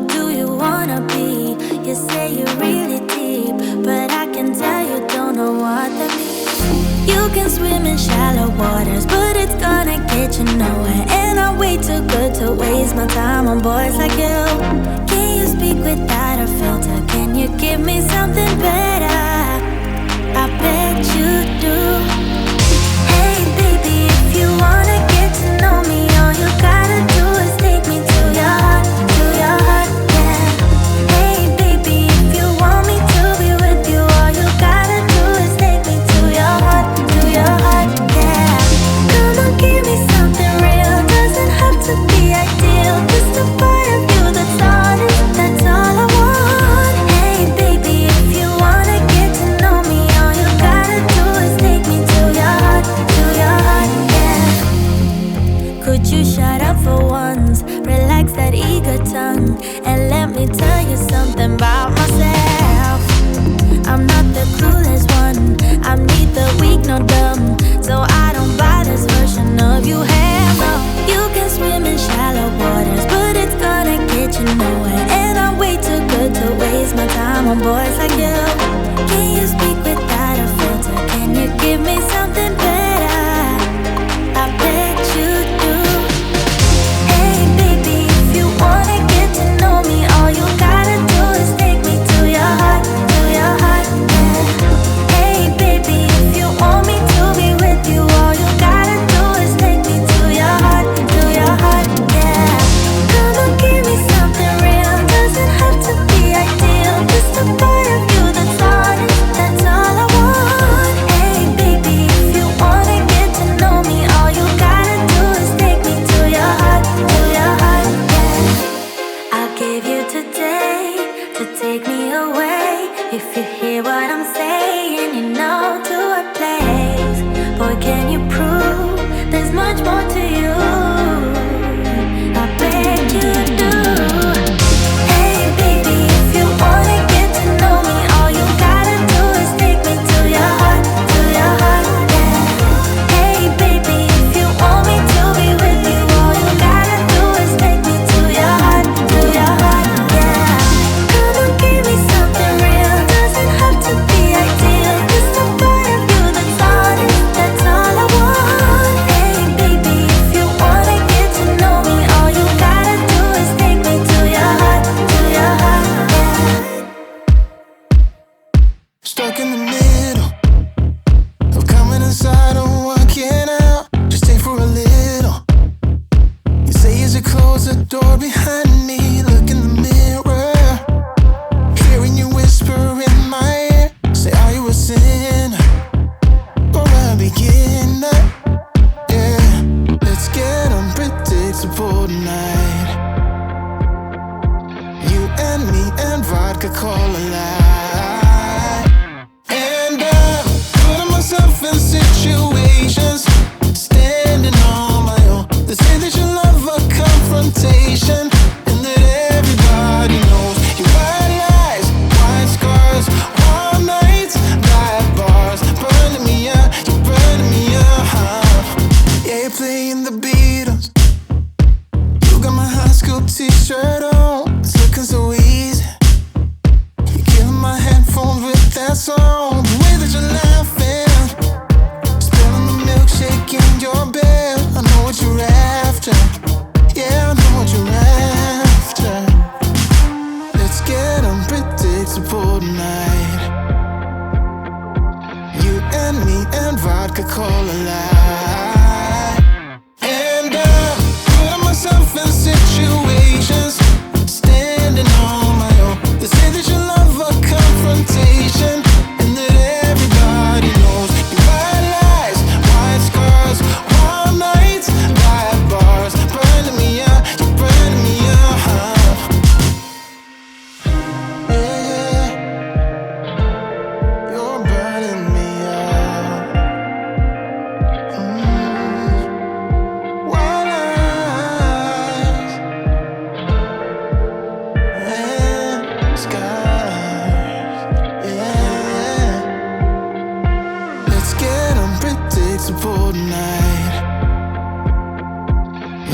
Who do you wanna be? You say you're really deep, but I can tell you don't know what that means. You can swim in shallow waters, but it's gonna get you nowhere. And I'm way too good to waste my time on boys like you. Can you speak without a filter? Can you give me something better? I bet you do. Hey baby, if you wanna get to know me, all you gotta do is take me to your heart, yeah. Hey baby, if you want me to be with you, all you gotta do is take me to your heart, yeah. Come on, give me something real, doesn't have to be ideal, just a part of you that's honest, that's all I want. Hey baby, if you wanna get to know me, all you gotta do is take me to your heart, yeah. Could you shut up for once, relax that eager tongue, and let me tell you something about myself. I'm not the clueless one, I'm neither weak nor dumb, so I don't buy this version of you, hell no. You can swim in shallow waters, but it's gonna get you nowhere. And I'm way too good to waste my time on boys like you. Can you speak without a filter? Can you give me something better? I bet you do. Hey baby, if you wanna get to know me, all you gotta do is take me to your heart, yeah. Hey baby, if you want me to be with you, all you gotta do is take me to your heart, yeah. Come on, give me something real, doesn't have to be ideal, just a part of you that's honest, that's all I want. Hey baby, if you wanna get to know me, all you gotta do is take me to your heart, yeah. I'll give you today to take me away. If you hear what I'm saying, you know to what place. Boy, can you prove there's much more to you? I bet you do. Hey baby, if you wanna get to know me, all you gotta do is take me to your heart, yeah. Hey baby, if you want me to be with you, all you gotta do is take me to your heart, yeah. Come on, give me something real, doesn't have to be ideal, just a part of you that's honest, that's all I want. Hey baby, if you wanna get to know me, all you gotta do is take me to your heart, yeah. Stuck in the middle of coming inside or walking out. Just stay for a little. You say as you close the door behind me, look in the mirror, hearing you whisper in my ear, say, are you a sinner or a beginner? Yeah, let's get unpredictable tonight. You and me and vodka cola light. And I'm putting myself in situations, standing on my own. They say that you love a confrontation, and that everybody knows your white lies, white scars, warm nights, black bars, burning me up, you're burning me up. Yeah, you're playing the Beatles. You got my high school t-shirt on, it's looking so easy. You give my headphones with that song, the way that you're laughing, spilling the milkshake in your bed. I know what you're after, yeah, I know what you're after. Let's get unpredictable tonight. You and me and vodka cola light. And I'm putting myself in situations, standing on my own. They say that you love a confrontation, and that everybody knows your white lies, white scars, warm nights, black bars, burning me up, you're burning me up. Yeah, you're burning me up. White lies and scars. Yeah, let's get unpredictable tonight.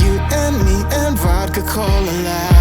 You and me and vodka cola light.